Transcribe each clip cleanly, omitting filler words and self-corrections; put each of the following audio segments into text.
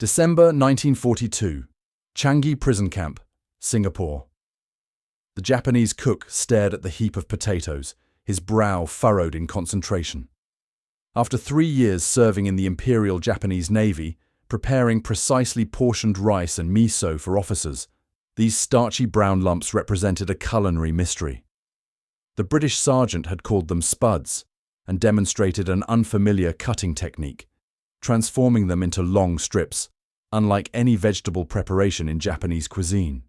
December 1942, Changi Prison Camp, Singapore. The Japanese cook stared at the heap of potatoes, his brow furrowed in concentration. After 3 years serving in the Imperial Japanese Navy, preparing precisely portioned rice and miso for officers, these starchy brown lumps represented a culinary mystery. The British sergeant had called them spuds and demonstrated an unfamiliar cutting technique, transforming them into long strips, unlike any vegetable preparation in Japanese cuisine.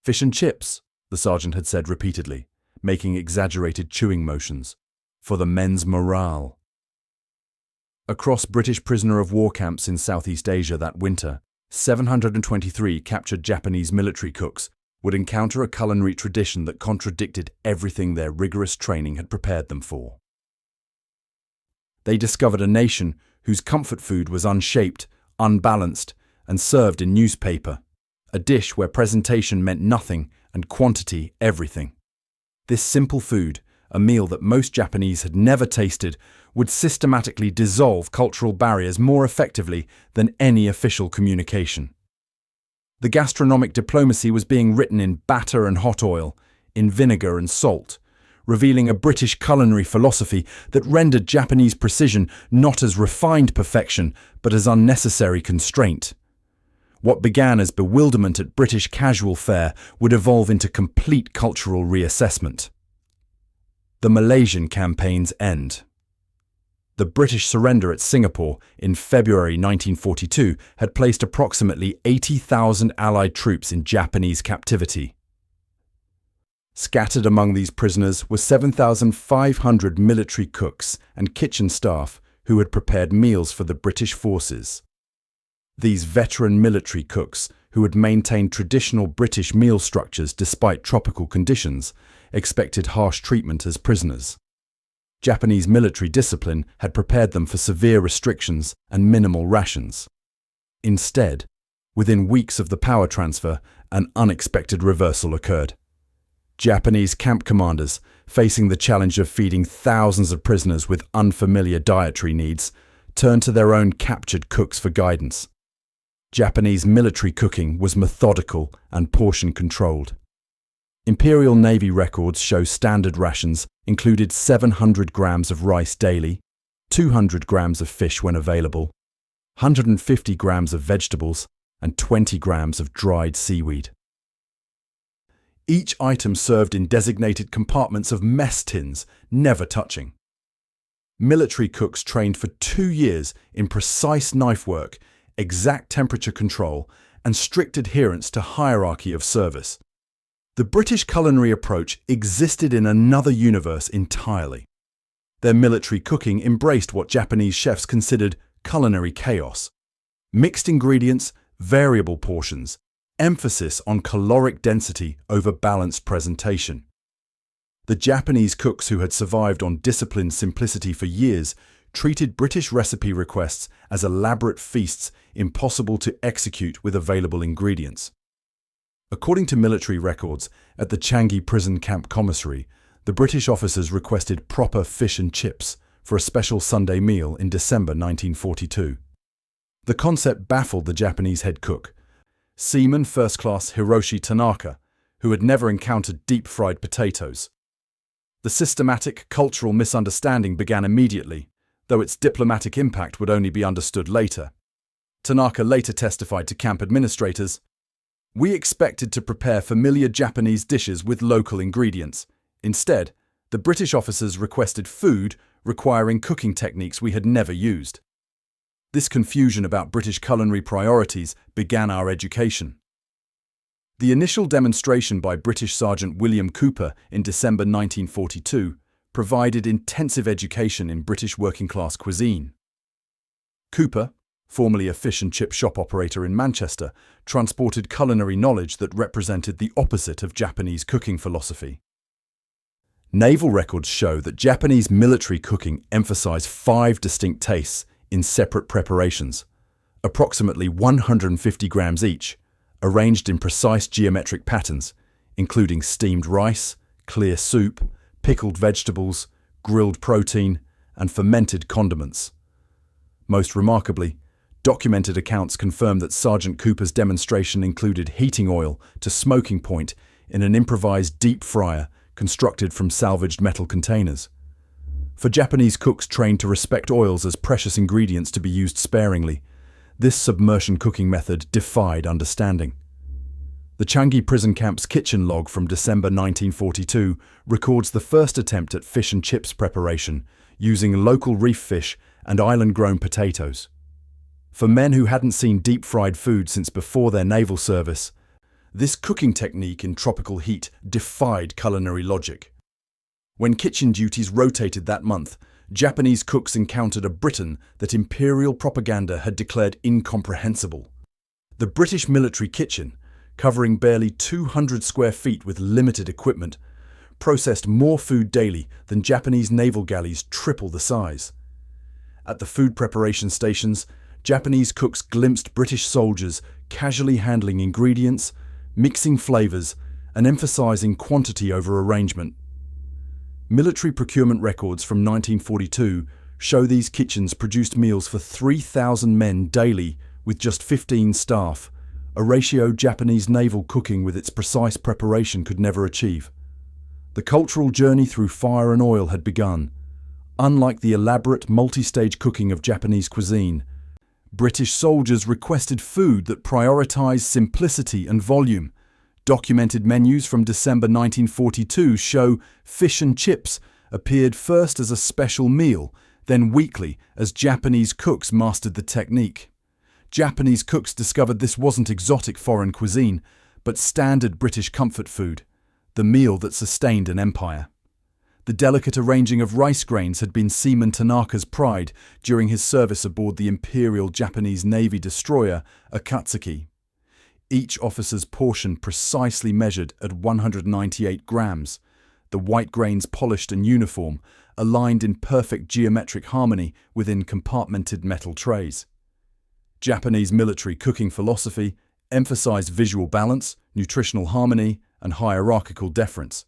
"Fish and chips," the sergeant had said repeatedly, making exaggerated chewing motions, "for the men's morale." Across British prisoner of war camps in Southeast Asia that winter, 723 captured Japanese military cooks would encounter a culinary tradition that contradicted everything their rigorous training had prepared them for. They discovered a nation whose comfort food was unshaped, unbalanced, and served in newspaper, a dish where presentation meant nothing and quantity everything. This simple food, a meal that most Japanese had never tasted, would systematically dissolve cultural barriers more effectively than any official communication. The gastronomic diplomacy was being written in batter and hot oil, in vinegar and salt, revealing a British culinary philosophy that rendered Japanese precision not as refined perfection, but as unnecessary constraint. What began as bewilderment at British casual fare would evolve into complete cultural reassessment. The Malaysian campaign's end. The British surrender at Singapore in February 1942 had placed approximately 80,000 Allied troops in Japanese captivity. Scattered among these prisoners were 7,500 military cooks and kitchen staff who had prepared meals for the British forces. These veteran military cooks, who had maintained traditional British meal structures despite tropical conditions, expected harsh treatment as prisoners. Japanese military discipline had prepared them for severe restrictions and minimal rations. Instead, within weeks of the power transfer, an unexpected reversal occurred. Japanese camp commanders, facing the challenge of feeding thousands of prisoners with unfamiliar dietary needs, turned to their own captured cooks for guidance. Japanese military cooking was methodical and portion-controlled. Imperial Navy records show standard rations included 700 grams of rice daily, 200 grams of fish when available, 150 grams of vegetables, and 20 grams of dried seaweed. Each item served in designated compartments of mess tins, never touching. Military cooks trained for 2 years in precise knife work, exact temperature control, and strict adherence to hierarchy of service. The British culinary approach existed in another universe entirely. Their military cooking embraced what Japanese chefs considered culinary chaos. Mixed ingredients, variable portions, emphasis on caloric density over balanced presentation. The Japanese cooks who had survived on disciplined simplicity for years treated British recipe requests as elaborate feasts impossible to execute with available ingredients. According to military records, at the Changi Prison Camp commissary, the British officers requested proper fish and chips for a special Sunday meal in December 1942. The concept baffled the Japanese head cook, Seaman First Class Hiroshi Tanaka, who had never encountered deep-fried potatoes. The systematic cultural misunderstanding began immediately, though its diplomatic impact would only be understood later. Tanaka later testified to camp administrators, "We expected to prepare familiar Japanese dishes with local ingredients. Instead, the British officers requested food requiring cooking techniques we had never used. This confusion about British culinary priorities began our education." The initial demonstration by British Sergeant William Cooper in December 1942 provided intensive education in British working-class cuisine. Cooper, formerly a fish and chip shop operator in Manchester, transported culinary knowledge that represented the opposite of Japanese cooking philosophy. Naval records show that Japanese military cooking emphasized 5 distinct tastes in separate preparations, approximately 150 grams each, arranged in precise geometric patterns, including steamed rice, clear soup, pickled vegetables, grilled protein, and fermented condiments. Most remarkably, Documented accounts confirm that Sergeant Cooper's demonstration included heating oil to smoking point in an improvised deep fryer constructed from salvaged metal containers. For Japanese cooks trained to respect oils as precious ingredients to be used sparingly, this submersion cooking method defied understanding. The Changi Prison Camp's kitchen log from December 1942 records the first attempt at fish and chips preparation using local reef fish and island-grown potatoes. For men who hadn't seen deep-fried food since before their naval service, this cooking technique in tropical heat defied culinary logic. When kitchen duties rotated that month, Japanese cooks encountered a Britain that imperial propaganda had declared incomprehensible. The British military kitchen, covering barely 200 square feet with limited equipment, processed more food daily than Japanese naval galleys triple the size. At the food preparation stations, Japanese cooks glimpsed British soldiers casually handling ingredients, mixing flavors, and emphasizing quantity over arrangement. Military procurement records from 1942 show these kitchens produced meals for 3,000 men daily with just 15 staff, a ratio Japanese naval cooking with its precise preparation could never achieve. The cultural journey through fire and oil had begun. Unlike the elaborate multi-stage cooking of Japanese cuisine, British soldiers requested food that prioritized simplicity and volume. Documented menus from December 1942 show fish and chips appeared first as a special meal, then weekly as Japanese cooks mastered the technique. Japanese cooks discovered this wasn't exotic foreign cuisine, but standard British comfort food, the meal that sustained an empire. The delicate arranging of rice grains had been Seaman Tanaka's pride during his service aboard the Imperial Japanese Navy destroyer Akatsuki. Each officer's portion precisely measured at 198 grams, the white grains polished and uniform, aligned in perfect geometric harmony within compartmented metal trays. Japanese military cooking philosophy emphasized visual balance, nutritional harmony, and hierarchical deference.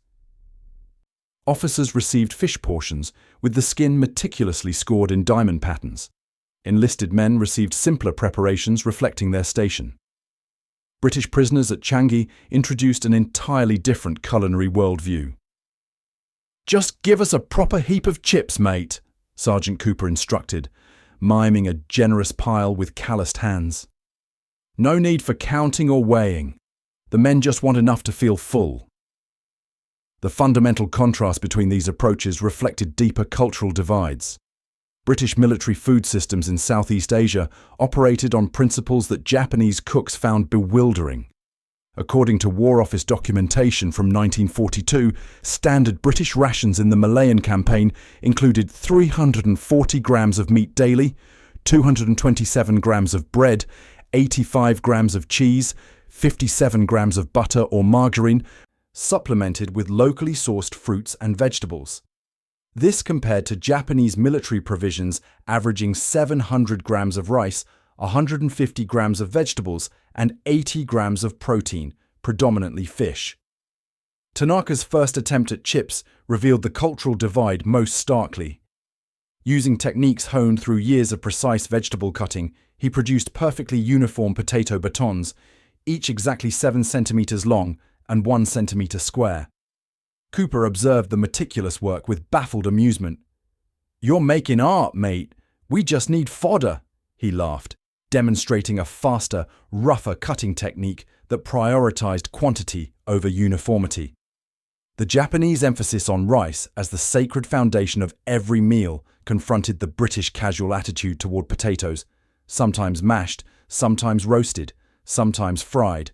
Officers received fish portions with the skin meticulously scored in diamond patterns. Enlisted men received simpler preparations reflecting their station. British prisoners at Changi introduced an entirely different culinary worldview. "Just give us a proper heap of chips, mate," Sergeant Cooper instructed, miming a generous pile with calloused hands. "No need for counting or weighing. The men just want enough to feel full." The fundamental contrast between these approaches reflected deeper cultural divides. British military food systems in Southeast Asia operated on principles that Japanese cooks found bewildering. According to War Office documentation from 1942, standard British rations in the Malayan campaign included 340 grams of meat daily, 227 grams of bread, 85 grams of cheese, 57 grams of butter or margarine, supplemented with locally sourced fruits and vegetables. This compared to Japanese military provisions averaging 700 grams of rice, 150 grams of vegetables, and 80 grams of protein, predominantly fish. Tanaka's first attempt at chips revealed the cultural divide most starkly. Using techniques honed through years of precise vegetable cutting, he produced perfectly uniform potato batons, each exactly 7 centimeters long and 1 centimeter square. Cooper observed the meticulous work with baffled amusement. "You're making art, mate. We just need fodder," he laughed, demonstrating a faster, rougher cutting technique that prioritized quantity over uniformity. The Japanese emphasis on rice as the sacred foundation of every meal confronted the British casual attitude toward potatoes, sometimes mashed, sometimes roasted, sometimes fried,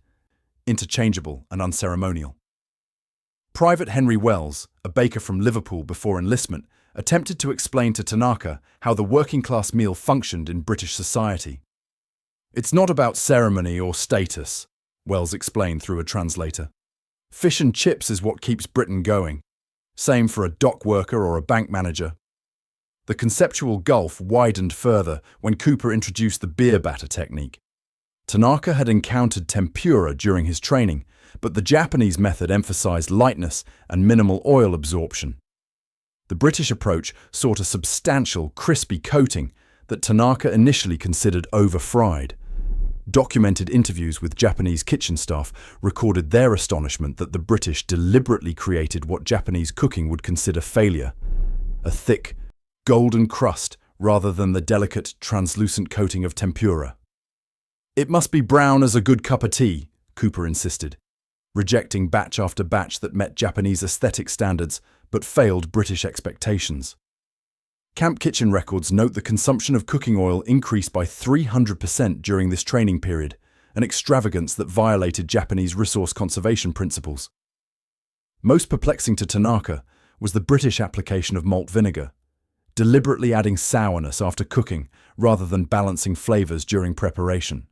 interchangeable and unceremonial. Private Henry Wells, a baker from Liverpool before enlistment, attempted to explain to Tanaka how the working-class meal functioned in British society. "It's not about ceremony or status," Wells explained through a translator. "Fish and chips is what keeps Britain going. Same for a dock worker or a bank manager." The conceptual gulf widened further when Cooper introduced the beer batter technique. Tanaka had encountered tempura during his training, but the Japanese method emphasized lightness and minimal oil absorption. The British approach sought a substantial, crispy coating, that Tanaka initially considered over-fried. Documented interviews with Japanese kitchen staff recorded their astonishment that the British deliberately created what Japanese cooking would consider failure: a thick, golden crust rather than the delicate, translucent coating of tempura. "It must be brown as a good cup of tea," Cooper insisted, rejecting batch after batch that met Japanese aesthetic standards but failed British expectations. Camp kitchen records note the consumption of cooking oil increased by 300% during this training period, an extravagance that violated Japanese resource conservation principles. Most perplexing to Tanaka was the British application of malt vinegar, deliberately adding sourness after cooking rather than balancing flavors during preparation.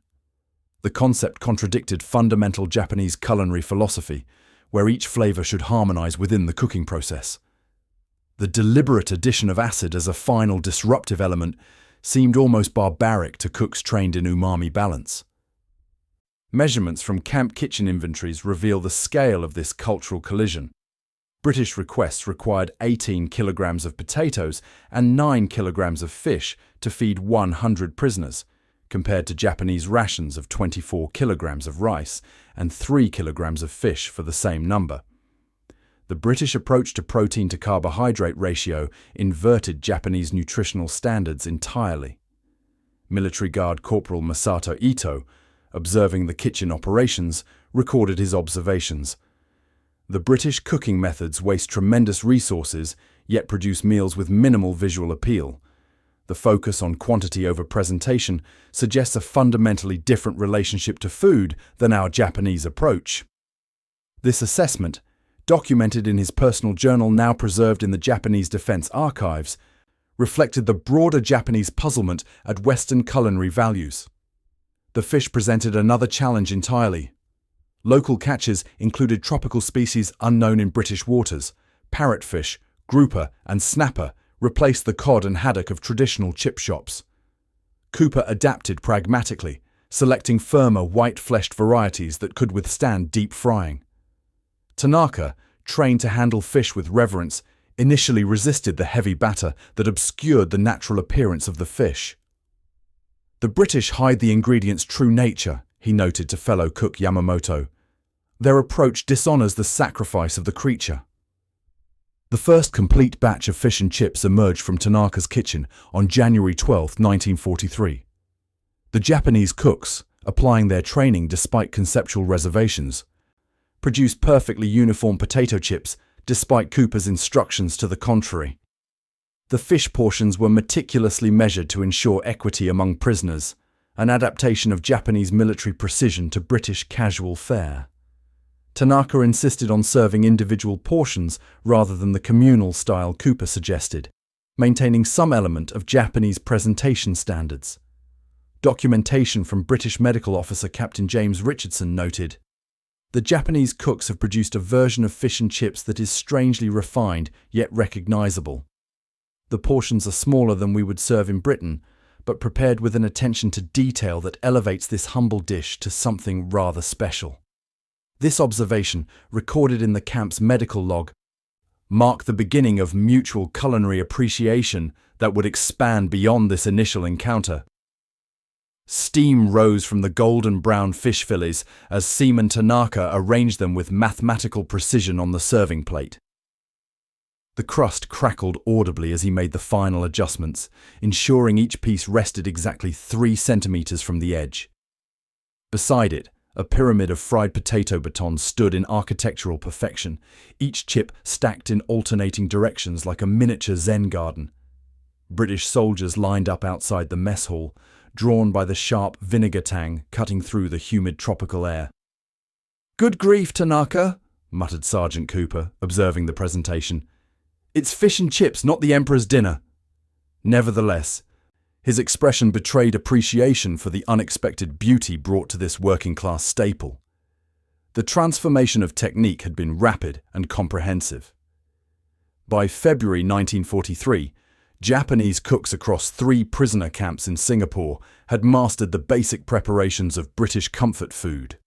The concept contradicted fundamental Japanese culinary philosophy, where each flavor should harmonize within the cooking process. The deliberate addition of acid as a final disruptive element seemed almost barbaric to cooks trained in umami balance. Measurements from camp kitchen inventories reveal the scale of this cultural collision. British requests required 18 kilograms of potatoes and 9 kilograms of fish to feed 100 prisoners, compared to Japanese rations of 24 kilograms of rice and 3 kilograms of fish for the same number. The British approach to protein-to-carbohydrate ratio inverted Japanese nutritional standards entirely. Military Guard Corporal Masato Ito, observing the kitchen operations, recorded his observations. "The British cooking methods waste tremendous resources, yet produce meals with minimal visual appeal. The focus on quantity over presentation suggests a fundamentally different relationship to food than our Japanese approach." This assessment, documented in his personal journal now preserved in the Japanese Defense Archives, reflected the broader Japanese puzzlement at Western culinary values. The fish presented another challenge entirely. Local catches included tropical species unknown in British waters. Parrotfish, grouper, and snapper replaced the cod and haddock of traditional chip shops. Cooper adapted pragmatically, selecting firmer, white-fleshed varieties that could withstand deep frying. Tanaka, trained to handle fish with reverence, initially resisted the heavy batter that obscured the natural appearance of the fish. "The British hide the ingredient's true nature," he noted to fellow cook Yamamoto. "Their approach dishonors the sacrifice of the creature." The first complete batch of fish and chips emerged from Tanaka's kitchen on January 12, 1943. The Japanese cooks, applying their training despite conceptual reservations, produced perfectly uniform potato chips despite Cooper's instructions to the contrary. The fish portions were meticulously measured to ensure equity among prisoners, an adaptation of Japanese military precision to British casual fare. Tanaka insisted on serving individual portions rather than the communal style Cooper suggested, maintaining some element of Japanese presentation standards. Documentation from British medical officer Captain James Richardson noted, "The Japanese cooks have produced a version of fish and chips that is strangely refined yet recognizable. The portions are smaller than we would serve in Britain, but prepared with an attention to detail that elevates this humble dish to something rather special." This observation, recorded in the camp's medical log, marked the beginning of mutual culinary appreciation that would expand beyond this initial encounter. Steam rose from the golden brown fish fillets as Seaman Tanaka arranged them with mathematical precision on the serving plate. The crust crackled audibly as he made the final adjustments, ensuring each piece rested exactly 3 centimeters from the edge. Beside it, a pyramid of fried potato batons stood in architectural perfection, each chip stacked in alternating directions like a miniature Zen garden. British soldiers lined up outside the mess hall, drawn by the sharp vinegar tang cutting through the humid tropical air. "Good grief, Tanaka," muttered Sergeant Cooper, observing the presentation. "It's fish and chips, not the Emperor's dinner." Nevertheless, his expression betrayed appreciation for the unexpected beauty brought to this working-class staple. The transformation of technique had been rapid and comprehensive. By February 1943, Japanese cooks across 3 prisoner camps in Singapore had mastered the basic preparations of British comfort food.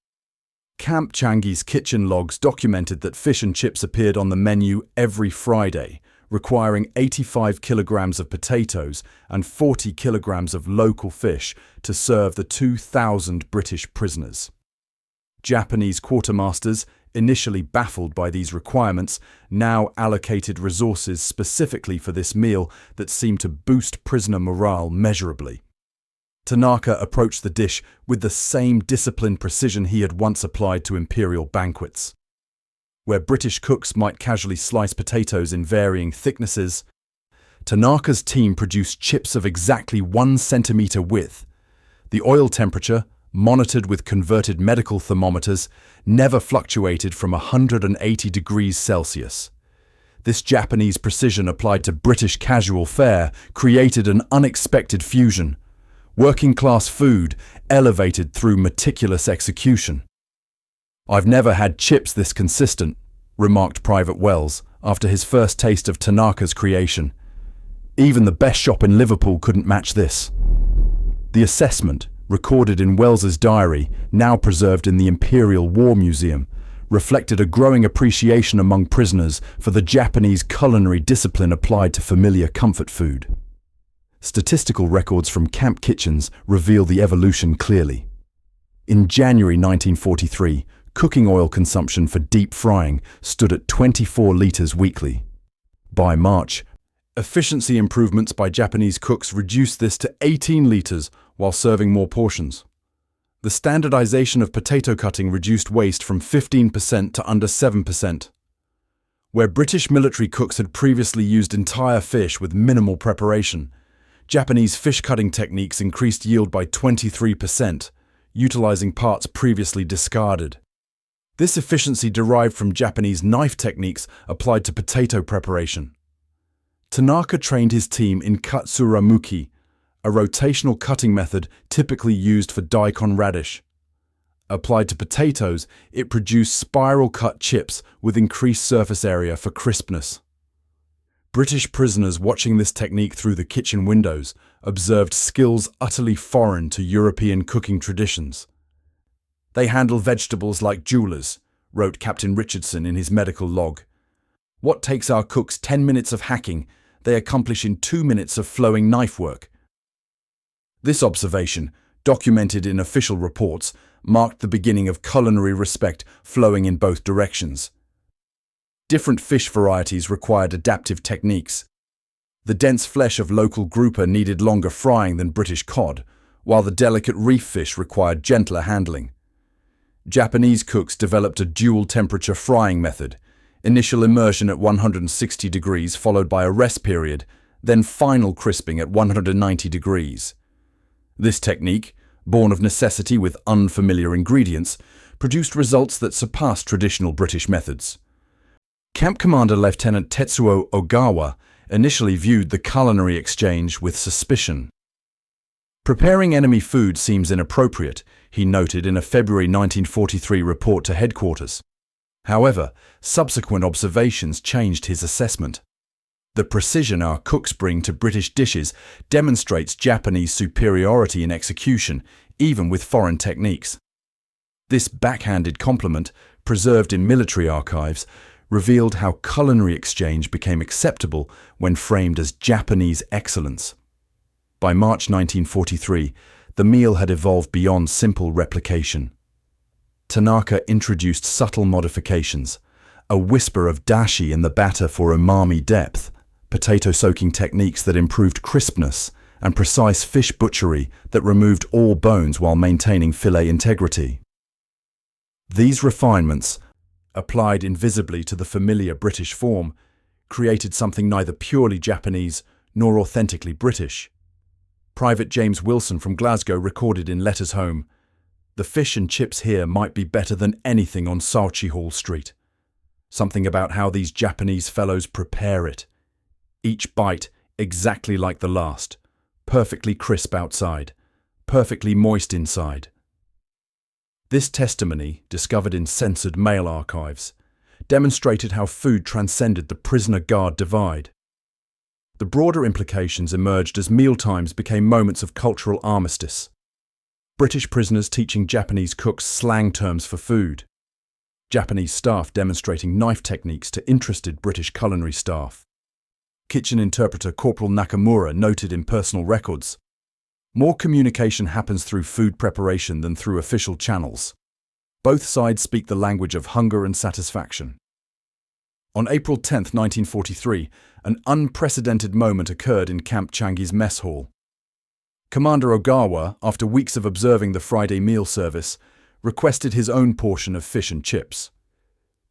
Camp Changi's kitchen logs documented that fish and chips appeared on the menu every Friday, requiring 85 kilograms of potatoes and 40 kilograms of local fish to serve the 2,000 British prisoners. Japanese quartermasters, initially baffled by these requirements, now allocated resources specifically for this meal that seemed to boost prisoner morale measurably. Tanaka approached the dish with the same disciplined precision he had once applied to imperial banquets. Where British cooks might casually slice potatoes in varying thicknesses, Tanaka's team produced chips of exactly 1 centimeter width. The oil temperature, monitored with converted medical thermometers, never fluctuated from 180 degrees Celsius. This Japanese precision applied to British casual fare created an unexpected fusion. Working-class food elevated through meticulous execution. "I've never had chips this consistent," remarked Private Wells after his first taste of Tanaka's creation. "Even the best shop in Liverpool couldn't match this." The assessment, recorded in Wells's diary, now preserved in the Imperial War Museum, reflected a growing appreciation among prisoners for the Japanese culinary discipline applied to familiar comfort food. Statistical records from camp kitchens reveal the evolution clearly. In January 1943, cooking oil consumption for deep frying stood at 24 litres weekly. By March, efficiency improvements by Japanese cooks reduced this to 18 litres while serving more portions. The standardization of potato cutting reduced waste from 15% to under 7%. Where British military cooks had previously used entire fish with minimal preparation, Japanese fish cutting techniques increased yield by 23%, utilizing parts previously discarded. This efficiency derived from Japanese knife techniques applied to potato preparation. Tanaka trained his team in katsuramuki, a rotational cutting method typically used for daikon radish. Applied to potatoes, it produced spiral-cut chips with increased surface area for crispness. British prisoners watching this technique through the kitchen windows observed skills utterly foreign to European cooking traditions. "They handle vegetables like jewelers," wrote Captain Richardson in his medical log. "What takes our cooks 10 minutes of hacking, they accomplish in 2 minutes of flowing knife work." This observation, documented in official reports, marked the beginning of culinary respect flowing in both directions. Different fish varieties required adaptive techniques. The dense flesh of local grouper needed longer frying than British cod, while the delicate reef fish required gentler handling. Japanese cooks developed a dual-temperature frying method, initial immersion at 160 degrees followed by a rest period, then final crisping at 190 degrees. This technique, born of necessity with unfamiliar ingredients, produced results that surpassed traditional British methods. Camp Commander Lieutenant Tetsuo Ogawa initially viewed the culinary exchange with suspicion. "Preparing enemy food seems inappropriate," he noted in a February 1943 report to headquarters. However, subsequent observations changed his assessment. "The precision our cooks bring to British dishes demonstrates Japanese superiority in execution, even with foreign techniques." This backhanded compliment, preserved in military archives, revealed how culinary exchange became acceptable when framed as Japanese excellence. By March 1943, the meal had evolved beyond simple replication. Tanaka introduced subtle modifications, a whisper of dashi in the batter for umami depth, potato soaking techniques that improved crispness, and precise fish butchery that removed all bones while maintaining fillet integrity. These refinements, applied invisibly to the familiar British form, created something neither purely Japanese nor authentically British. Private James Wilson from Glasgow recorded in letters home, "The fish and chips here might be better than anything on Starchy Hall Street. Something about how these Japanese fellows prepare it. Each bite exactly like the last, perfectly crisp outside, perfectly moist inside." This testimony, discovered in censored mail archives, demonstrated how food transcended the prisoner-guard divide. The broader implications emerged as mealtimes became moments of cultural armistice. British prisoners teaching Japanese cooks slang terms for food. Japanese staff demonstrating knife techniques to interested British culinary staff. kitchen interpreter Corporal Nakamura noted in personal records. More communication happens through food preparation than through official channels. Both sides speak the language of hunger and satisfaction. On April 10, 1943, an unprecedented moment occurred in Camp Changi's mess hall. Commander Ogawa, after weeks of observing the Friday meal service, requested his own portion of fish and chips.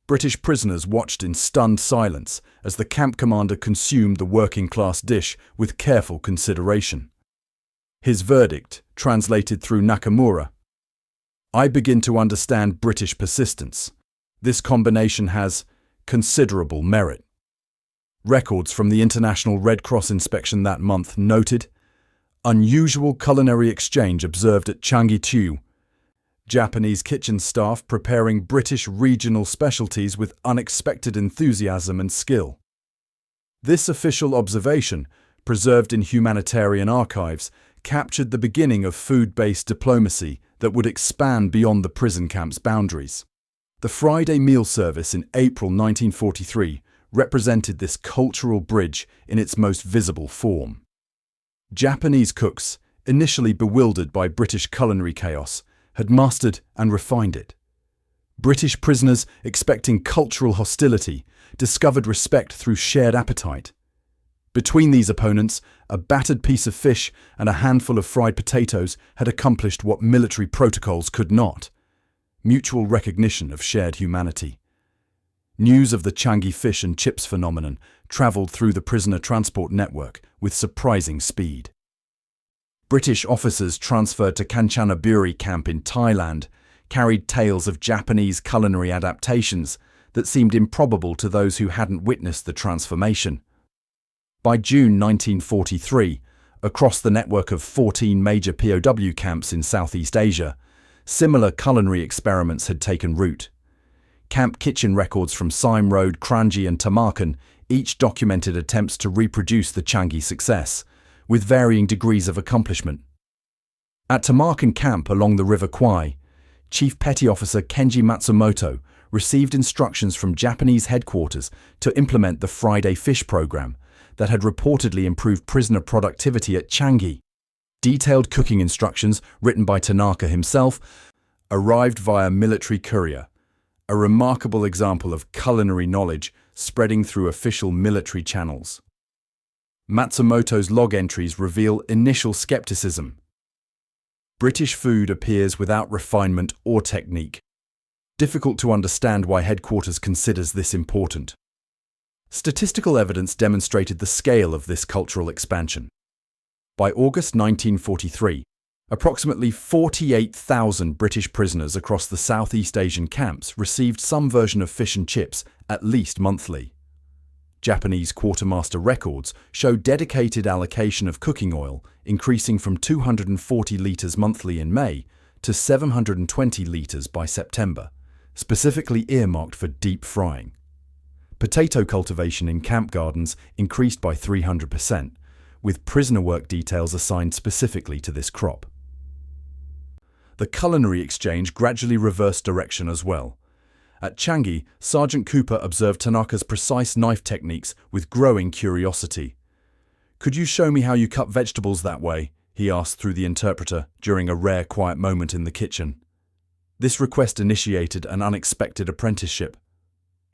British prisoners watched in stunned silence as the camp commander consumed the working-class dish with careful consideration. His verdict, translated through Nakamura: "I begin to understand British persistence. This combination has considerable merit." Records from the International Red Cross inspection that month noted unusual culinary exchange observed at Changi. Japanese kitchen staff preparing British regional specialties with unexpected enthusiasm and skill. This official observation, preserved in humanitarian archives, captured the beginning of food-based diplomacy that would expand beyond the prison camp's boundaries. The Friday meal service in April 1943 represented this cultural bridge in its most visible form. Japanese cooks, initially bewildered by British culinary chaos, had mastered and refined it. British prisoners, expecting cultural hostility, discovered respect through shared appetite. Between these opponents, a battered piece of fish and a handful of fried potatoes had accomplished what military protocols could not: mutual recognition of shared humanity. News of the Changi fish and chips phenomenon travelled through the prisoner transport network with surprising speed. British officers transferred to Kanchanaburi camp in Thailand carried tales of Japanese culinary adaptations that seemed improbable to those who hadn't witnessed the transformation. By June 1943, across the network of 14 major POW camps in Southeast Asia, similar culinary experiments had taken root. Camp kitchen records from Sime Road, Kranji and Tamakan each documented attempts to reproduce the Changi success, with varying degrees of accomplishment. At Tamakan camp along the River Kwai, Chief Petty Officer Kenji Matsumoto received instructions from Japanese headquarters to implement the Friday fish program that had reportedly improved prisoner productivity at Changi. Detailed cooking instructions, written by Tanaka himself, arrived via military courier, a remarkable example of culinary knowledge spreading through official military channels. Matsumoto's log entries reveal initial skepticism. British food appears without refinement or technique. Difficult to understand why headquarters considers this important. Statistical evidence demonstrated the scale of this cultural expansion. By August 1943, approximately 48,000 British prisoners across the Southeast Asian camps received some version of fish and chips at least monthly. Japanese quartermaster records show dedicated allocation of cooking oil increasing from 240 litres monthly in May to 720 litres by September, specifically earmarked for deep frying. Potato cultivation in camp gardens increased by 300%, with prisoner work details assigned specifically to this crop. The culinary exchange gradually reversed direction as well. At Changi, Sergeant Cooper observed Tanaka's precise knife techniques with growing curiosity. "Could you show me how you cut vegetables that way?" he asked through the interpreter during a rare quiet moment in the kitchen. This request initiated an unexpected apprenticeship.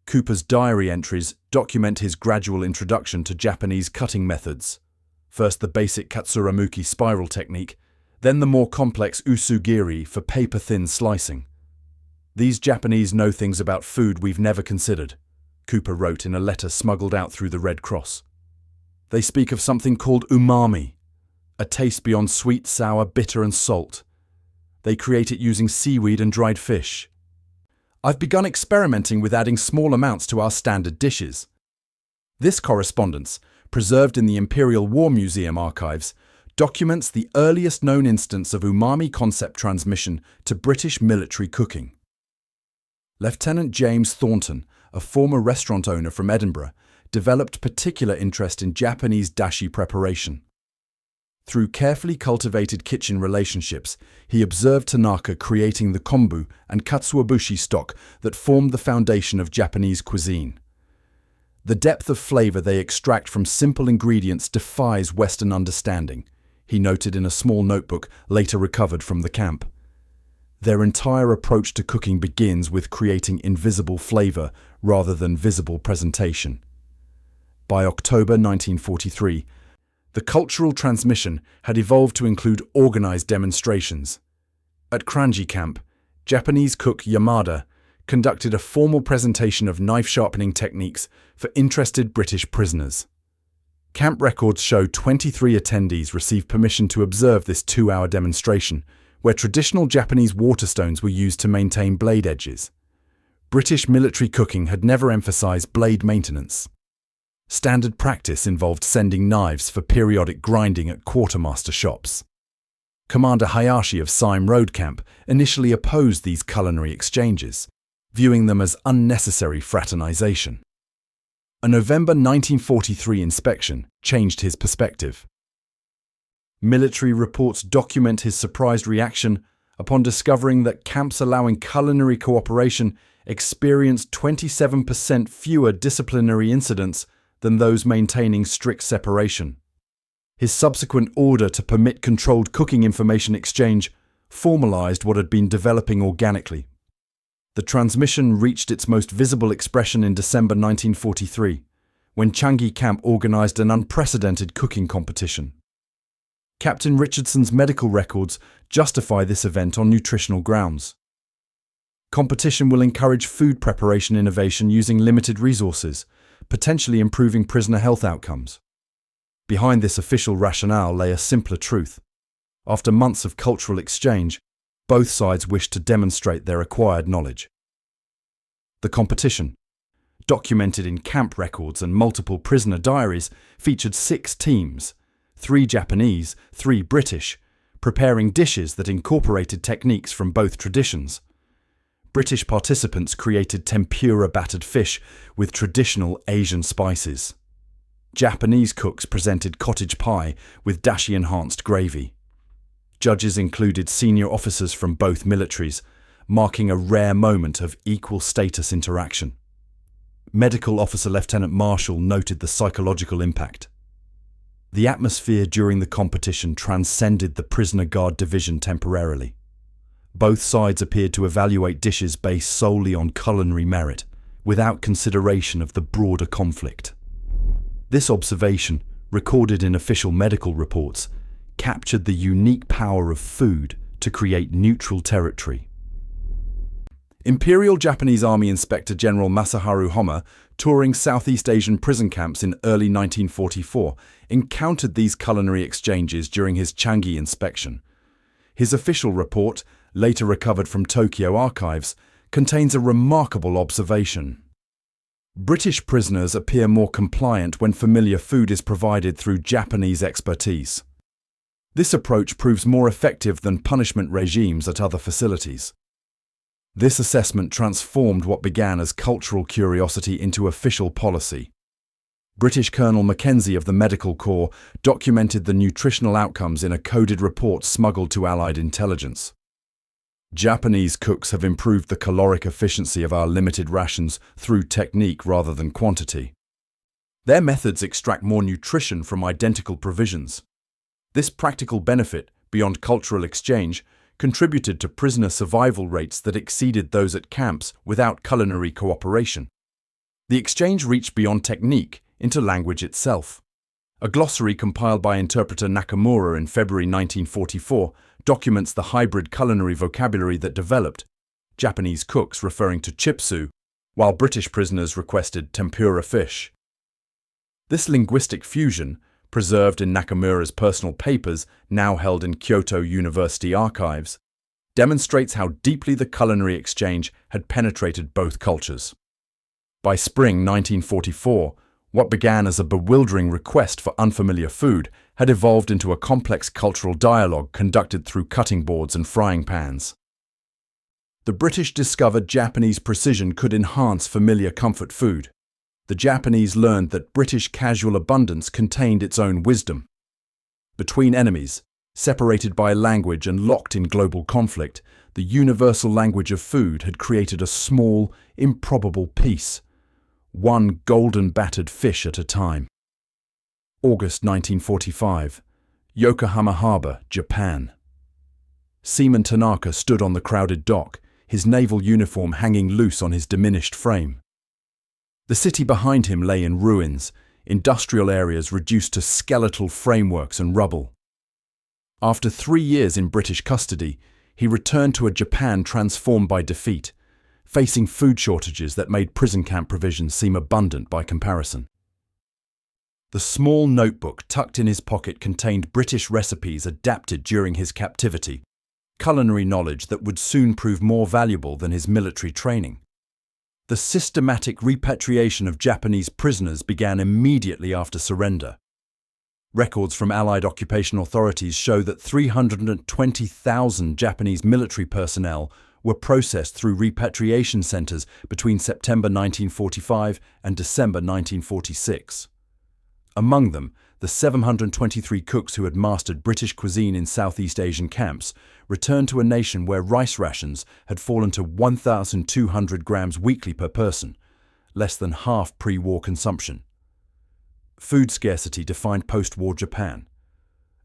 Cooper's diary entries document his gradual introduction to Japanese cutting methods. First the basic katsuramuki spiral technique, then the more complex usugiri for paper-thin slicing. "These Japanese know things about food we've never considered," Cooper wrote in a letter smuggled out through the Red Cross. "They speak of something called umami, a taste beyond sweet, sour, bitter and salt. They create it using seaweed and dried fish. I've begun experimenting with adding small amounts to our standard dishes." This correspondence, preserved in the Imperial War Museum archives, documents the earliest known instance of umami concept transmission to British military cooking. Lieutenant James Thornton, a former restaurant owner from Edinburgh, developed particular interest in Japanese dashi preparation. Through carefully cultivated kitchen relationships, he observed Tanaka creating the kombu and katsuobushi stock that formed the foundation of Japanese cuisine. The depth of flavor they extract from simple ingredients defies Western understanding, he noted in a small notebook later recovered from the camp. Their entire approach to cooking begins with creating invisible flavor rather than visible presentation. By October 1943, the cultural transmission had evolved to include organized demonstrations. At Changi Camp, Japanese cook Yamada conducted a formal presentation of knife-sharpening techniques for interested British prisoners. Camp records show 23 attendees received permission to observe this 2-hour demonstration, where traditional Japanese waterstones were used to maintain blade edges. British military cooking had never emphasized blade maintenance. Standard practice involved sending knives for periodic grinding at quartermaster shops. Commander Hayashi of Sime Road Camp initially opposed these culinary exchanges, viewing them as unnecessary fraternization. A November 1943 inspection changed his perspective. Military reports document his surprised reaction upon discovering that camps allowing culinary cooperation experienced 27% fewer disciplinary incidents than those maintaining strict separation. His subsequent order to permit controlled cooking information exchange formalized what had been developing organically. The transmission reached its most visible expression in December 1943, when Changi Camp organized an unprecedented cooking competition. Captain Richardson's medical records justify this event on nutritional grounds. Competition will encourage food preparation innovation using limited resources, potentially improving prisoner health outcomes. Behind this official rationale lay a simpler truth. After months of cultural exchange, both sides wished to demonstrate their acquired knowledge. The competition, documented in camp records and multiple prisoner diaries, featured 6 teams, 3 Japanese, 3 British, preparing dishes that incorporated techniques from both traditions. British participants created tempura battered fish with traditional Asian spices. Japanese cooks presented cottage pie with dashi-enhanced gravy. Judges included senior officers from both militaries, marking a rare moment of equal status interaction. Medical Officer Lieutenant Marshall noted the psychological impact. The atmosphere during the competition transcended the prisoner guard division temporarily. Both sides appeared to evaluate dishes based solely on culinary merit, without consideration of the broader conflict. This observation, recorded in official medical reports, captured the unique power of food to create neutral territory. Imperial Japanese Army Inspector General Masaharu Homma, touring Southeast Asian prison camps in early 1944, encountered these culinary exchanges during his Changi inspection. His official report, later recovered from Tokyo archives, contains a remarkable observation. British prisoners appear more compliant when familiar food is provided through Japanese expertise. This approach proves more effective than punishment regimes at other facilities. This assessment transformed what began as cultural curiosity into official policy. British Colonel Mackenzie of the Medical Corps documented the nutritional outcomes in a coded report smuggled to Allied intelligence. Japanese cooks have improved the caloric efficiency of our limited rations through technique rather than quantity. Their methods extract more nutrition from identical provisions. This practical benefit, beyond cultural exchange, contributed to prisoner survival rates that exceeded those at camps without culinary cooperation. The exchange reached beyond technique into language itself. A glossary compiled by interpreter Nakamura in February 1944 documents the hybrid culinary vocabulary that developed, Japanese cooks referring to chipsu, while British prisoners requested tempura fish. This linguistic fusion, preserved in Nakamura's personal papers now held in Kyoto University archives, demonstrates how deeply the culinary exchange had penetrated both cultures. By spring 1944, what began as a bewildering request for unfamiliar food had evolved into a complex cultural dialogue conducted through cutting boards and frying pans. The British discovered Japanese precision could enhance familiar comfort food. The Japanese learned that British casual abundance contained its own wisdom. Between enemies, separated by language and locked in global conflict, the universal language of food had created a small, improbable peace, one golden battered fish at a time. August 1945, Yokohama Harbor, Japan. Seaman Tanaka stood on the crowded dock, his naval uniform hanging loose on his diminished frame. The city behind him lay in ruins, industrial areas reduced to skeletal frameworks and rubble. After 3 years in British custody, he returned to a Japan transformed by defeat, facing food shortages that made prison camp provisions seem abundant by comparison. The small notebook tucked in his pocket contained British recipes adapted during his captivity, culinary knowledge that would soon prove more valuable than his military training. The systematic repatriation of Japanese prisoners began immediately after surrender. Records from Allied occupation authorities show that 320,000 Japanese military personnel were processed through repatriation centers between September 1945 and December 1946. Among them, the 723 cooks who had mastered British cuisine in Southeast Asian camps returned to a nation where rice rations had fallen to 1,200 grams weekly per person, less than half pre-war consumption. Food scarcity defined post-war Japan.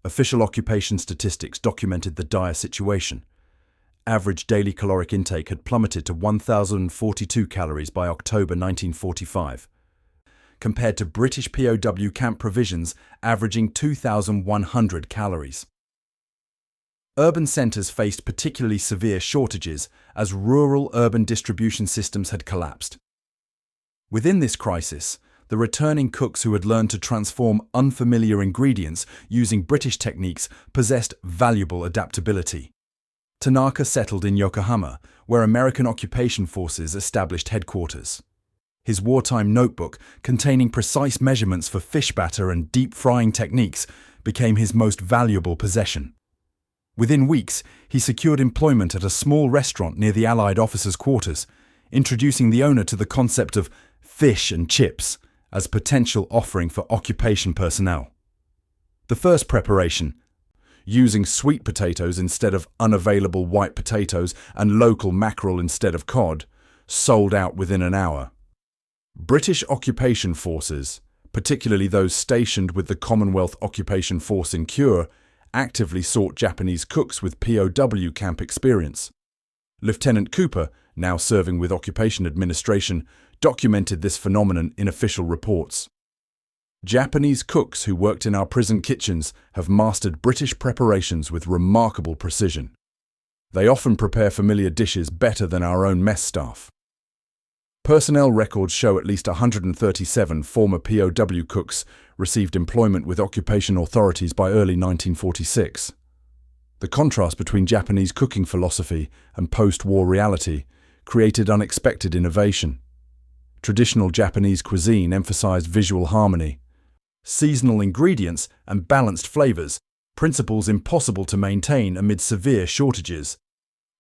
Official occupation statistics documented the dire situation. Average daily caloric intake had plummeted to 1,042 calories by October 1945, compared to British POW camp provisions averaging 2,100 calories. Urban centres faced particularly severe shortages as rural-urban distribution systems had collapsed. Within this crisis, the returning cooks who had learned to transform unfamiliar ingredients using British techniques possessed valuable adaptability. Tanaka settled in Yokohama, where American occupation forces established headquarters. His wartime notebook, containing precise measurements for fish batter and deep frying techniques, became his most valuable possession. Within weeks, he secured employment at a small restaurant near the Allied officers' quarters, introducing the owner to the concept of fish and chips as potential offering for occupation personnel. The first preparation, using sweet potatoes instead of unavailable white potatoes and local mackerel instead of cod, sold out within an hour. British occupation forces, particularly those stationed with the Commonwealth Occupation Force in Kure, actively sought Japanese cooks with POW camp experience. Lieutenant Cooper, now serving with Occupation Administration, documented this phenomenon in official reports. Japanese cooks who worked in our prison kitchens have mastered British preparations with remarkable precision. They often prepare familiar dishes better than our own mess staff. Personnel records show at least 137 former POW cooks received employment with occupation authorities by early 1946. The contrast between Japanese cooking philosophy and post-war reality created unexpected innovation. Traditional Japanese cuisine emphasized visual harmony, seasonal ingredients, and balanced flavors, principles impossible to maintain amid severe shortages.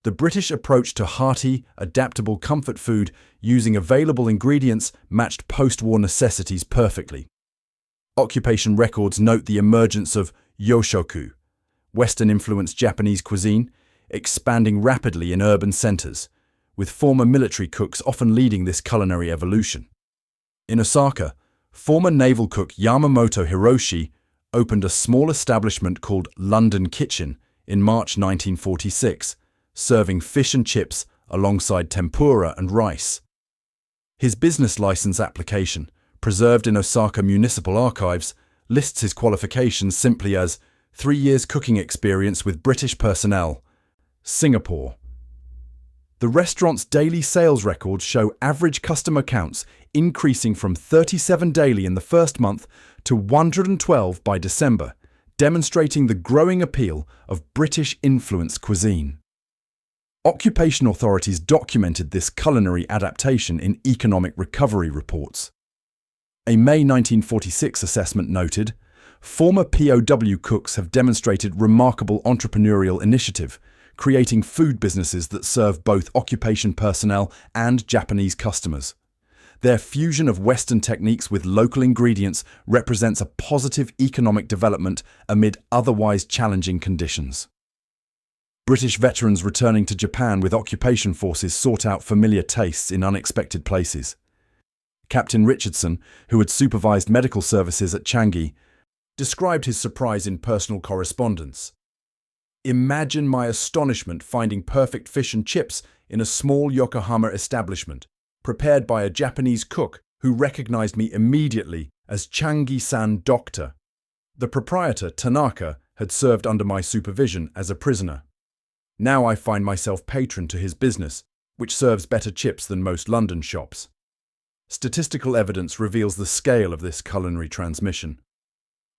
The British approach to hearty, adaptable comfort food using available ingredients matched post-war necessities perfectly. Occupation records note the emergence of yoshoku, Western-influenced Japanese cuisine, expanding rapidly in urban centers, with former military cooks often leading this culinary evolution. In Osaka, former naval cook Yamamoto Hiroshi opened a small establishment called London Kitchen in March 1946, serving fish and chips alongside tempura and rice. His business license application, preserved in Osaka Municipal Archives, lists his qualifications simply as 3 years cooking experience with British personnel, Singapore. The restaurant's daily sales records show average customer counts increasing from 37 daily in the first month to 112 by December, demonstrating the growing appeal of British-influenced cuisine. Occupation authorities documented this culinary adaptation in economic recovery reports. A May 1946 assessment noted, former POW cooks have demonstrated remarkable entrepreneurial initiative, creating food businesses that serve both occupation personnel and Japanese customers. Their fusion of Western techniques with local ingredients represents a positive economic development amid otherwise challenging conditions. British veterans returning to Japan with occupation forces sought out familiar tastes in unexpected places. Captain Richardson, who had supervised medical services at Changi, described his surprise in personal correspondence. "Imagine my astonishment finding perfect fish and chips in a small Yokohama establishment, prepared by a Japanese cook who recognized me immediately as Changi-san Doctor." The proprietor, Tanaka, had served under my supervision as a prisoner. "Now I find myself patron to his business, which serves better chips than most London shops." Statistical evidence reveals the scale of this culinary transmission.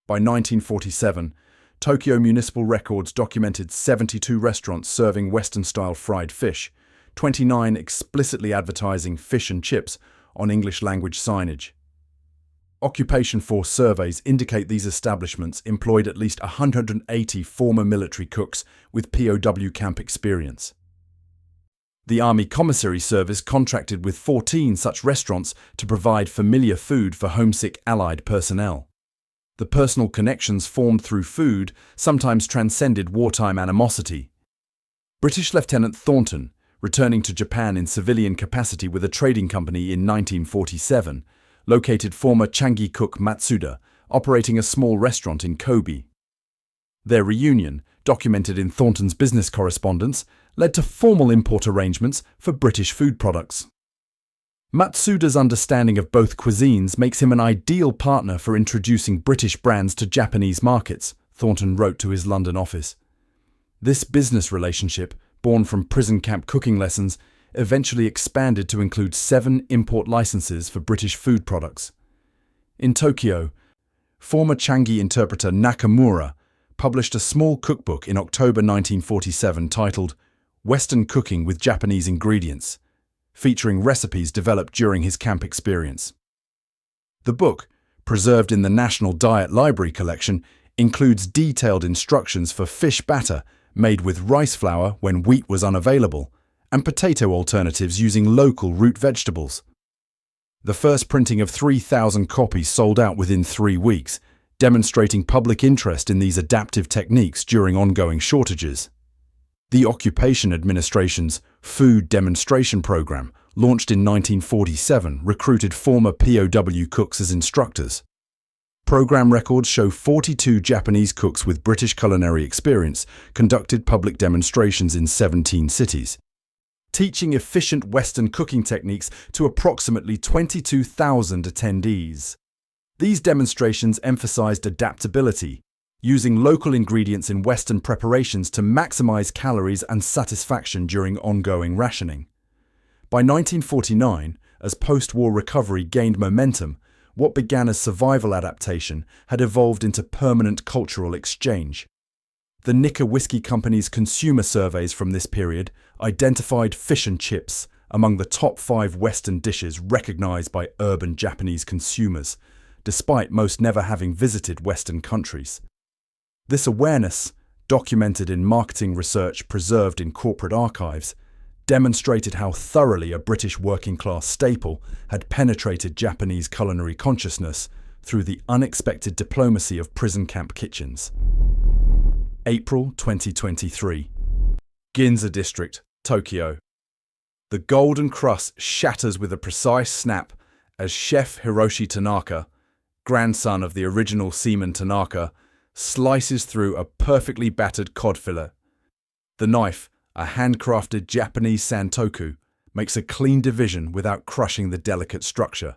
By 1947, Tokyo municipal records documented 72 restaurants serving Western-style fried fish, 29 explicitly advertising fish and chips on English-language signage. Occupation force surveys indicate these establishments employed at least 180 former military cooks with POW camp experience. The Army Commissary Service contracted with 14 such restaurants to provide familiar food for homesick Allied personnel. The personal connections formed through food sometimes transcended wartime animosity. British Lieutenant Thornton, returning to Japan in civilian capacity with a trading company in 1947, located former Changi cook Matsuda, operating a small restaurant in Kobe. Their reunion, documented in Thornton's business correspondence, led to formal import arrangements for British food products. Matsuda's understanding of both cuisines makes him an ideal partner for introducing British brands to Japanese markets, Thornton wrote to his London office. This business relationship, born from prison camp cooking lessons, eventually expanded to include 7 import licenses for British food products. In Tokyo, former Changi interpreter Nakamura published a small cookbook in October 1947 titled Western Cooking with Japanese Ingredients, featuring recipes developed during his camp experience. The book, preserved in the National Diet Library collection, includes detailed instructions for fish batter made with rice flour when wheat was unavailable, and potato alternatives using local root vegetables. The first printing of 3,000 copies sold out within 3 weeks, demonstrating public interest in these adaptive techniques during ongoing shortages. The Occupation Administration's Food Demonstration Program, launched in 1947, recruited former POW cooks as instructors. Program records show 42 Japanese cooks with British culinary experience conducted public demonstrations in 17 cities, teaching efficient Western cooking techniques to approximately 22,000 attendees. These demonstrations emphasized adaptability, using local ingredients in Western preparations to maximize calories and satisfaction during ongoing rationing. By 1949, as post-war recovery gained momentum, what began as survival adaptation had evolved into permanent cultural exchange. The Nikka Whiskey Company's consumer surveys from this period identified fish and chips among the top 5 Western dishes recognized by urban Japanese consumers, despite most never having visited Western countries. This awareness, documented in marketing research preserved in corporate archives, demonstrated how thoroughly a British working-class staple had penetrated Japanese culinary consciousness through the unexpected diplomacy of prison camp kitchens. April 2023. Ginza District, Tokyo. The golden crust shatters with a precise snap as Chef Hiroshi Tanaka, grandson of the original seaman Tanaka, slices through a perfectly battered cod fillet. The knife, a handcrafted Japanese santoku, makes a clean division without crushing the delicate structure.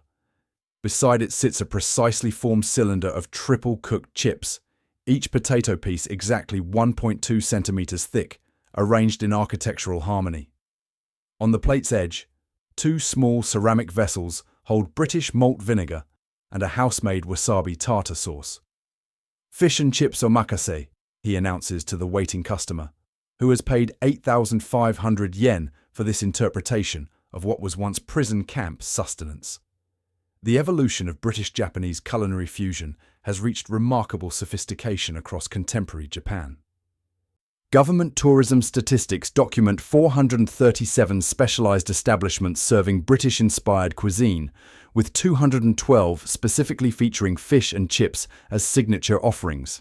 Beside it sits a precisely formed cylinder of triple-cooked chips, each potato piece exactly 1.2 centimeters thick, arranged in architectural harmony. On the plate's edge, 2 small ceramic vessels hold British malt vinegar and a house-made wasabi tartar sauce. "Fish and chips omakase," he announces to the waiting customer, who has paid 8,500 yen for this interpretation of what was once prison camp sustenance. The evolution of British-Japanese culinary fusion has reached remarkable sophistication across contemporary Japan. Government tourism statistics document 437 specialized establishments serving British-inspired cuisine, with 212 specifically featuring fish and chips as signature offerings.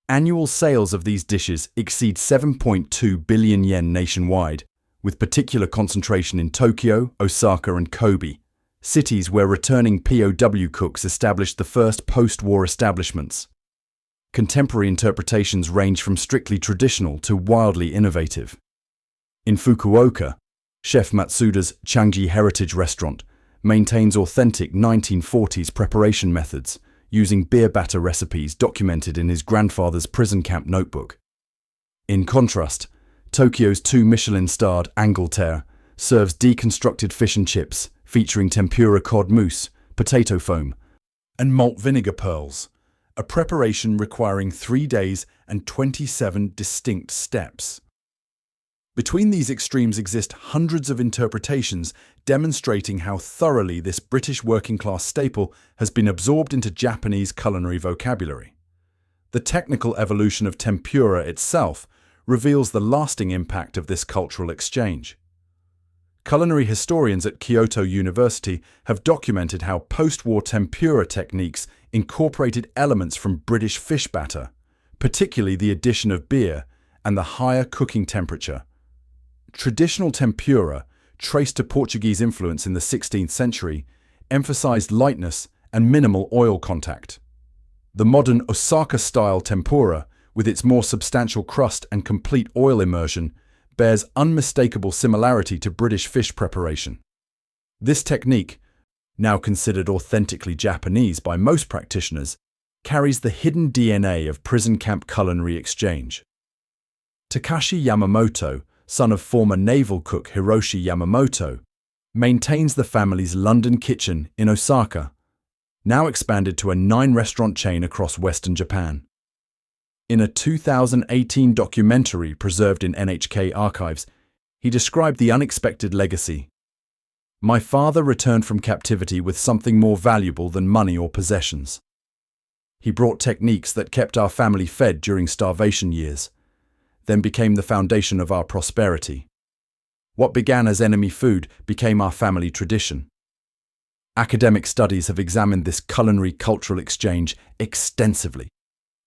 Annual sales of these dishes exceed 7.2 billion yen nationwide, with particular concentration in Tokyo, Osaka, and Kobe, cities where returning POW cooks established the first post-war establishments. Contemporary interpretations range from strictly traditional to wildly innovative. In Fukuoka, Chef Matsuda's Changi Heritage Restaurant maintains authentic 1940s preparation methods using beer batter recipes documented in his grandfather's prison camp notebook. In contrast, Tokyo's 2 Michelin-starred Angleterre serves deconstructed fish and chips featuring tempura cod mousse, potato foam, and malt vinegar pearls, a preparation requiring 3 days and 27 distinct steps. Between these extremes exist hundreds of interpretations demonstrating how thoroughly this British working-class staple has been absorbed into Japanese culinary vocabulary. The technical evolution of tempura itself reveals the lasting impact of this cultural exchange. Culinary historians at Kyoto University have documented how post-war tempura techniques incorporated elements from British fish batter, particularly the addition of beer and the higher cooking temperature. Traditional tempura, traced to Portuguese influence in the 16th century, emphasized lightness and minimal oil contact. The modern Osaka-style tempura, with its more substantial crust and complete oil immersion, bears unmistakable similarity to British fish preparation. This technique, now considered authentically Japanese by most practitioners, carries the hidden DNA of prison camp culinary exchange. Takashi Yamamoto, son of former naval cook Hiroshi Yamamoto, maintains the family's London kitchen in Osaka, now expanded to a 9-restaurant chain across Western Japan. In a 2018 documentary preserved in NHK archives, he described the unexpected legacy. "My father returned from captivity with something more valuable than money or possessions. He brought techniques that kept our family fed during starvation years, then became the foundation of our prosperity. What began as enemy food became our family tradition." Academic studies have examined this culinary cultural exchange extensively.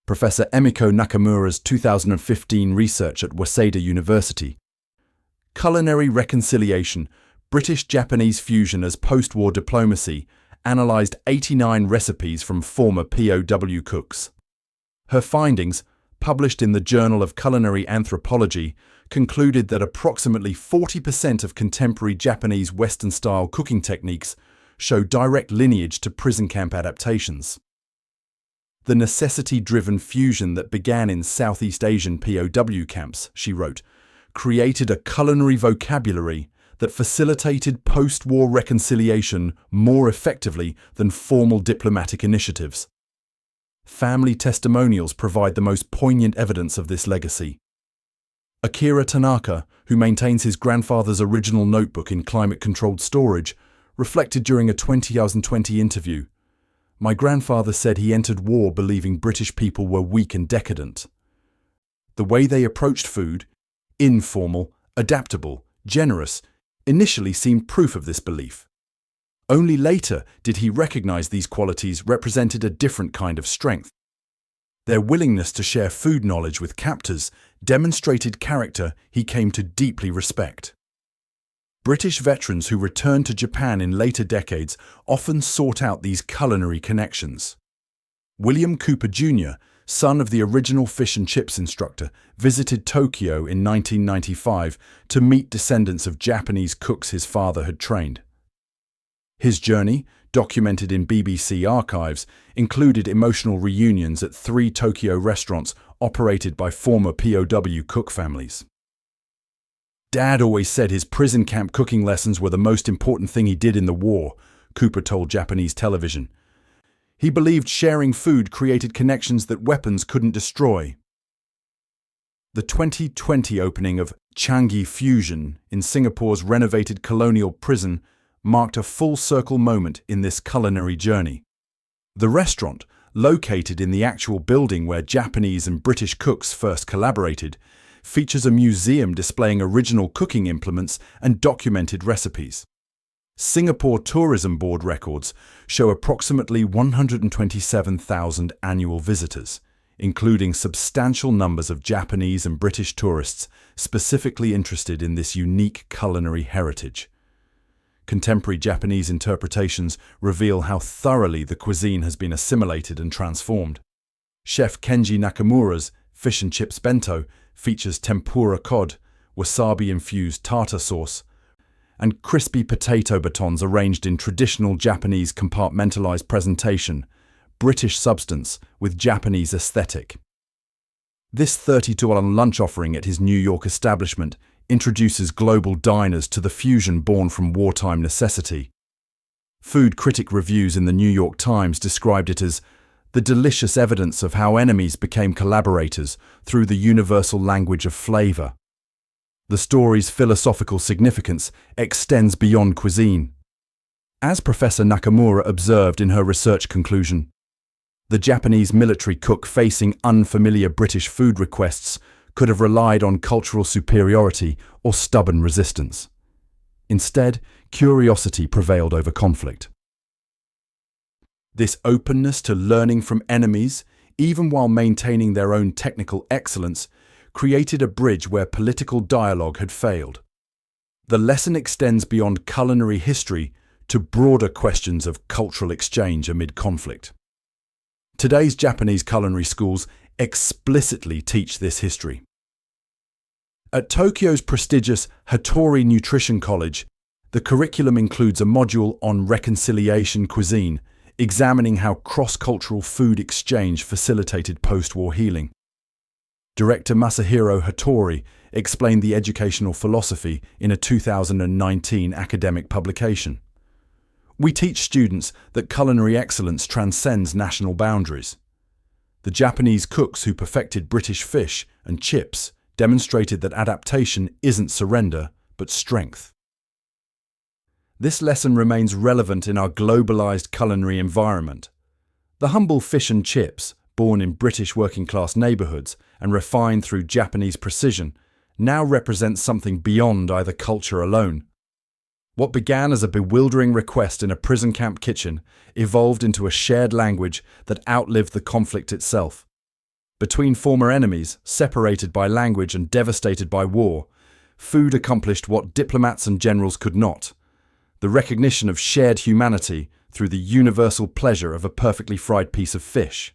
Professor Emiko Nakamura's 2015 research at Waseda University, Culinary Reconciliation, British-Japanese Fusion as Post-War Diplomacy, analysed 89 recipes from former POW cooks. Her findings, published in the Journal of Culinary Anthropology, concluded that approximately 40% of contemporary Japanese Western-style cooking techniques show direct lineage to prison camp adaptations. The necessity-driven fusion that began in Southeast Asian POW camps, she wrote, created a culinary vocabulary that facilitated post-war reconciliation more effectively than formal diplomatic initiatives. Family testimonials provide the most poignant evidence of this legacy. Akira Tanaka, who maintains his grandfather's original notebook in climate-controlled storage, reflected during a 2020 interview, "My grandfather said he entered war believing British people were weak and decadent. The way they approached food, informal, adaptable, generous, initially seemed proof of this belief. Only later did he recognize these qualities represented a different kind of strength. Their willingness to share food knowledge with captors demonstrated character he came to deeply respect." British veterans who returned to Japan in later decades often sought out these culinary connections. William Cooper Jr., son of the original fish and chips instructor, visited Tokyo in 1995 to meet descendants of Japanese cooks his father had trained. His journey, documented in BBC archives, included emotional reunions at 3 Tokyo restaurants operated by former POW cook families. "Dad always said his prison camp cooking lessons were the most important thing he did in the war," Cooper told Japanese television. "He believed sharing food created connections that weapons couldn't destroy." The 2020 opening of Changi Fusion in Singapore's renovated colonial prison marked a full-circle moment in this culinary journey. The restaurant, located in the actual building where Japanese and British cooks first collaborated, features a museum displaying original cooking implements and documented recipes. Singapore Tourism Board records show approximately 127,000 annual visitors, including substantial numbers of Japanese and British tourists specifically interested in this unique culinary heritage. Contemporary Japanese interpretations reveal how thoroughly the cuisine has been assimilated and transformed. Chef Kenji Nakamura's fish and chips bento features tempura cod, wasabi-infused tartar sauce, and crispy potato batons arranged in traditional Japanese compartmentalized presentation, British substance with Japanese aesthetic. This $30 lunch offering at his New York establishment introduces global diners to the fusion born from wartime necessity. Food critic reviews in the New York Times described it as the delicious evidence of how enemies became collaborators through the universal language of flavor. The story's philosophical significance extends beyond cuisine. As Professor Nakamura observed in her research conclusion, the Japanese military cook facing unfamiliar British food requests could have relied on cultural superiority or stubborn resistance. Instead, curiosity prevailed over conflict. This openness to learning from enemies, even while maintaining their own technical excellence, created a bridge where political dialogue had failed. The lesson extends beyond culinary history to broader questions of cultural exchange amid conflict. Today's Japanese culinary schools explicitly teach this history. At Tokyo's prestigious Hattori Nutrition College, the curriculum includes a module on reconciliation cuisine, examining how cross-cultural food exchange facilitated post-war healing. Director Masahiro Hattori explained the educational philosophy in a 2019 academic publication. We teach students that culinary excellence transcends national boundaries. The Japanese cooks who perfected British fish and chips demonstrated that adaptation isn't surrender, but strength. This lesson remains relevant in our globalized culinary environment. The humble fish and chips, born in British working-class neighborhoods and refined through Japanese precision, now represent something beyond either culture alone. What began as a bewildering request in a prison camp kitchen evolved into a shared language that outlived the conflict itself. Between former enemies, separated by language and devastated by war, food accomplished what diplomats and generals could not: the recognition of shared humanity through the universal pleasure of a perfectly fried piece of fish.